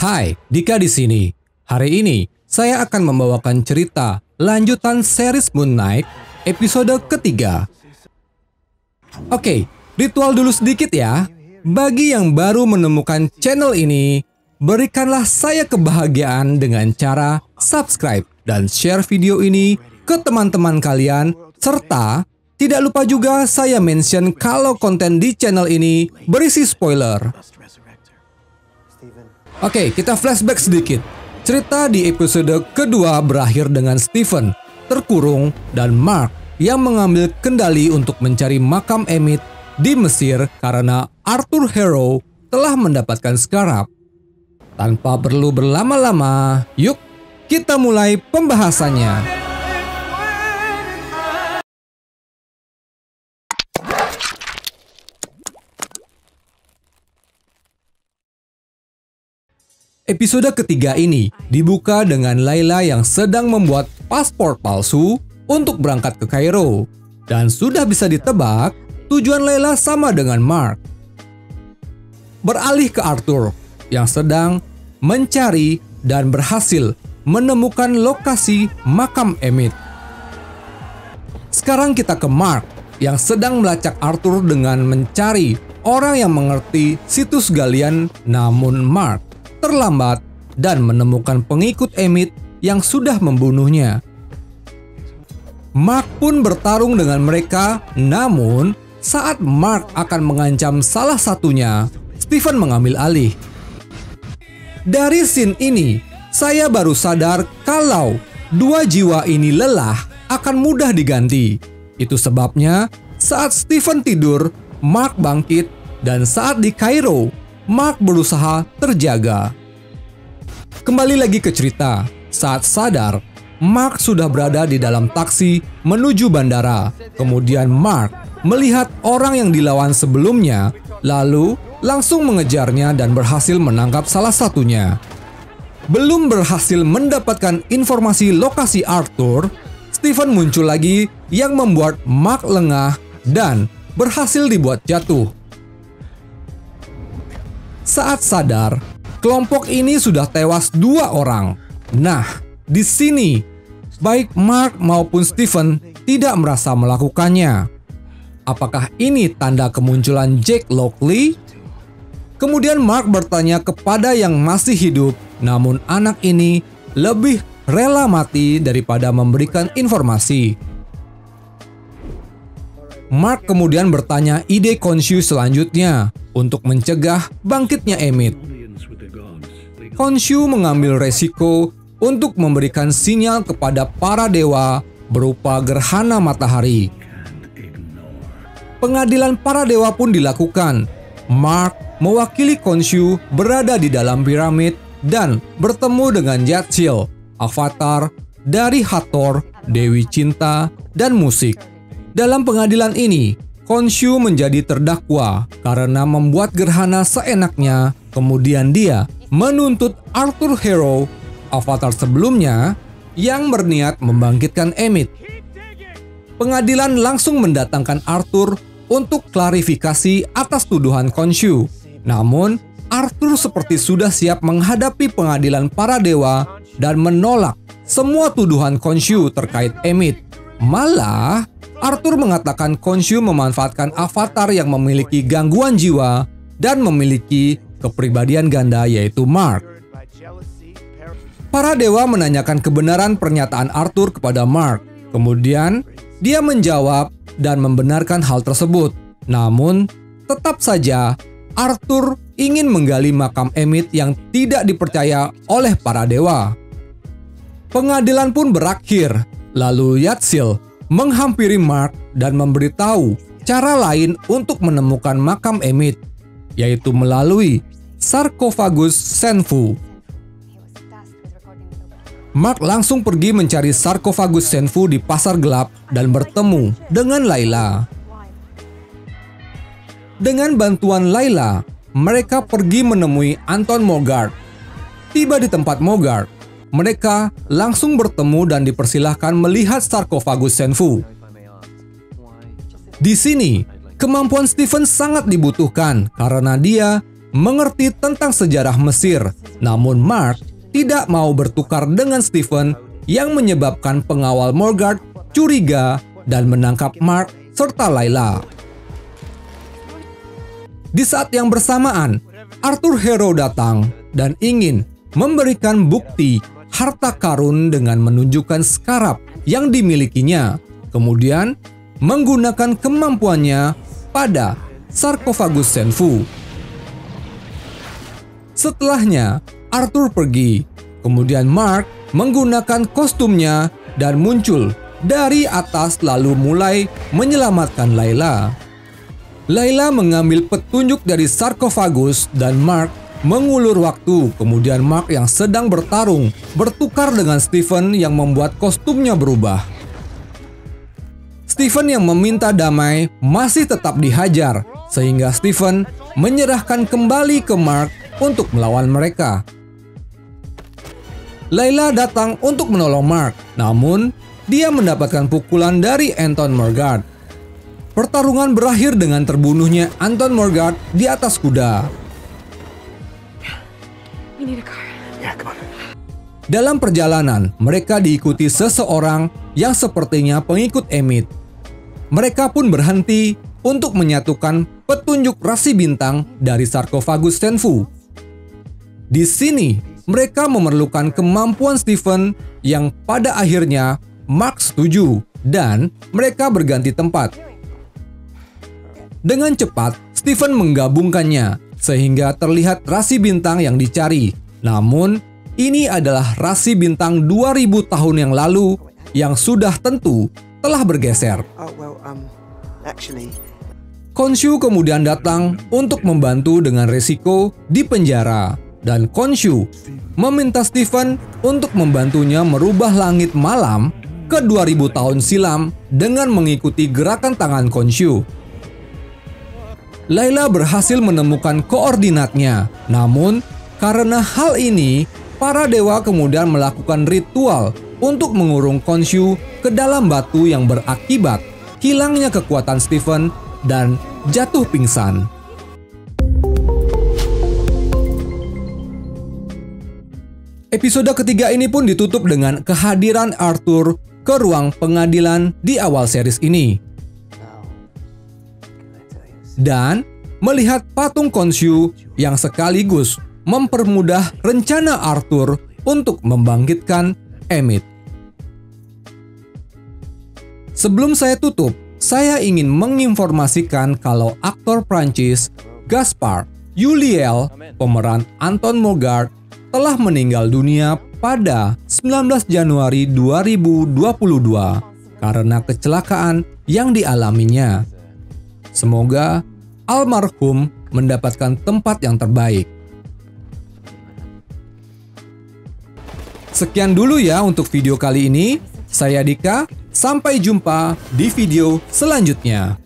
Hai, Dika di sini. Hari ini saya akan membawakan cerita lanjutan series Moon Knight episode ketiga. Oke, ritual dulu sedikit ya. Bagi yang baru menemukan channel ini, berikanlah saya kebahagiaan dengan cara subscribe dan share video ini ke teman-teman kalian, serta tidak lupa juga saya mention kalau konten di channel ini berisi spoiler. Oke, kita flashback sedikit. Cerita di episode kedua berakhir dengan Stephen terkurung dan Mark yang mengambil kendali untuk mencari makam Emmett di Mesir karena Arthur Harrow telah mendapatkan scarab. Tanpa perlu berlama-lama, yuk kita mulai pembahasannya. Episode ketiga ini dibuka dengan Layla yang sedang membuat paspor palsu untuk berangkat ke Kairo. Dan sudah bisa ditebak, tujuan Layla sama dengan Mark. Beralih ke Arthur yang sedang mencari dan berhasil menemukan lokasi makam Emmett. Sekarang kita ke Mark yang sedang melacak Arthur dengan mencari orang yang mengerti situs galian, namun Mark terlambat dan menemukan pengikut Emmett yang sudah membunuhnya. Mark pun bertarung dengan mereka, namun saat Mark akan mengancam salah satunya, Stephen mengambil alih. Dari scene ini, saya baru sadar kalau dua jiwa ini lelah akan mudah diganti. Itu sebabnya saat Stephen tidur, Mark bangkit, dan saat di Kairo, Mark berusaha terjaga. Kembali lagi ke cerita. Saat sadar, Mark sudah berada di dalam taksi menuju bandara. Kemudian Mark melihat orang yang dilawan sebelumnya, lalu langsung mengejarnya dan berhasil menangkap salah satunya. Belum berhasil mendapatkan informasi lokasi Arthur, Stephen muncul lagi yang membuat Mark lengah dan berhasil dibuat jatuh. Saat sadar, kelompok ini sudah tewas 2 orang. Nah, di sini baik Mark maupun Stephen tidak merasa melakukannya. Apakah ini tanda kemunculan Jake Lockley? Kemudian Mark bertanya kepada yang masih hidup, namun anak ini lebih rela mati daripada memberikan informasi. Mark kemudian bertanya ide Khonshu selanjutnya untuk mencegah bangkitnya Emmett. Khonshu mengambil resiko untuk memberikan sinyal kepada para dewa berupa gerhana matahari. Pengadilan para dewa pun dilakukan. Mark mewakili Khonshu berada di dalam piramid dan bertemu dengan Yatzil, avatar dari Hathor, Dewi Cinta, dan musik. Dalam pengadilan ini, Khonshu menjadi terdakwa karena membuat gerhana seenaknya, kemudian dia menuntut Arthur Harrow, avatar sebelumnya, yang berniat membangkitkan Emmett. Pengadilan langsung mendatangkan Arthur untuk klarifikasi atas tuduhan Khonshu. Namun, Arthur seperti sudah siap menghadapi pengadilan para dewa dan menolak semua tuduhan Khonshu terkait Emmett. Malah, Arthur mengatakan Khonshu memanfaatkan avatar yang memiliki gangguan jiwa dan memiliki kepribadian ganda, yaitu Mark. Para dewa menanyakan kebenaran pernyataan Arthur kepada Mark. Kemudian, dia menjawab dan membenarkan hal tersebut. Namun, tetap saja Arthur ingin menggali makam Emmett yang tidak dipercaya oleh para dewa. Pengadilan pun berakhir. Lalu Yatzil menghampiri Mark dan memberitahu cara lain untuk menemukan makam Emmett, yaitu melalui sarkofagus Senfu. Mark langsung pergi mencari sarkofagus Senfu di pasar gelap dan bertemu dengan Layla. Dengan bantuan Layla, mereka pergi menemui Anton Mogart. Tiba di tempat Mogart, mereka langsung bertemu dan dipersilahkan melihat sarkofagus Senfu. Di sini, kemampuan Stephen sangat dibutuhkan karena dia mengerti tentang sejarah Mesir, namun Mark tidak mau bertukar dengan Stephen yang menyebabkan pengawal Morgard curiga dan menangkap Mark serta Layla. Di saat yang bersamaan, Arthur Harrow datang dan ingin memberikan bukti harta karun dengan menunjukkan skarab yang dimilikinya, kemudian menggunakan kemampuannya pada sarkofagus Senfu. Setelahnya, Arthur pergi, kemudian Mark menggunakan kostumnya dan muncul dari atas lalu mulai menyelamatkan Layla. Layla mengambil petunjuk dari sarkofagus dan Mark mengulur waktu. Kemudian Mark yang sedang bertarung bertukar dengan Stephen yang membuat kostumnya berubah. Stephen yang meminta damai masih tetap dihajar, sehingga Stephen menyerahkan kembali ke Mark untuk melawan mereka. Layla datang untuk menolong Mark, namun dia mendapatkan pukulan dari Anton Morgard. Pertarungan berakhir dengan terbunuhnya Anton Morgard di atas kuda. Dalam perjalanan, mereka diikuti seseorang yang sepertinya pengikut Emmett. Mereka pun berhenti untuk menyatukan petunjuk rasi bintang dari sarkofagus Senfu. Di sini, mereka memerlukan kemampuan Stephen yang pada akhirnya Mark setuju dan mereka berganti tempat. Dengan cepat, Stephen menggabungkannya sehingga terlihat rasi bintang yang dicari. Namun, ini adalah rasi bintang 2000 tahun yang lalu yang sudah tentu telah bergeser. Khonshu kemudian datang untuk membantu dengan resiko di penjara, dan Khonshu meminta Stephen untuk membantunya merubah langit malam ke 2000 tahun silam dengan mengikuti gerakan tangan Khonshu. Layla berhasil menemukan koordinatnya, namun karena hal ini, para dewa kemudian melakukan ritual untuk mengurung Khonshu ke dalam batu yang berakibat hilangnya kekuatan Stephen dan jatuh pingsan. Episode ketiga ini pun ditutup dengan kehadiran Arthur ke ruang pengadilan di awal series ini. Dan melihat patung Khonshu yang sekaligus mempermudah rencana Arthur untuk membangkitkan Emmett. Sebelum saya tutup, saya ingin menginformasikan kalau aktor Prancis Gaspard Ulliel, pemeran Anton Morgard, telah meninggal dunia pada 19 Januari 2022 karena kecelakaan yang dialaminya. Semoga almarhum mendapatkan tempat yang terbaik. Sekian dulu ya untuk video kali ini. Saya Dika, sampai jumpa di video selanjutnya.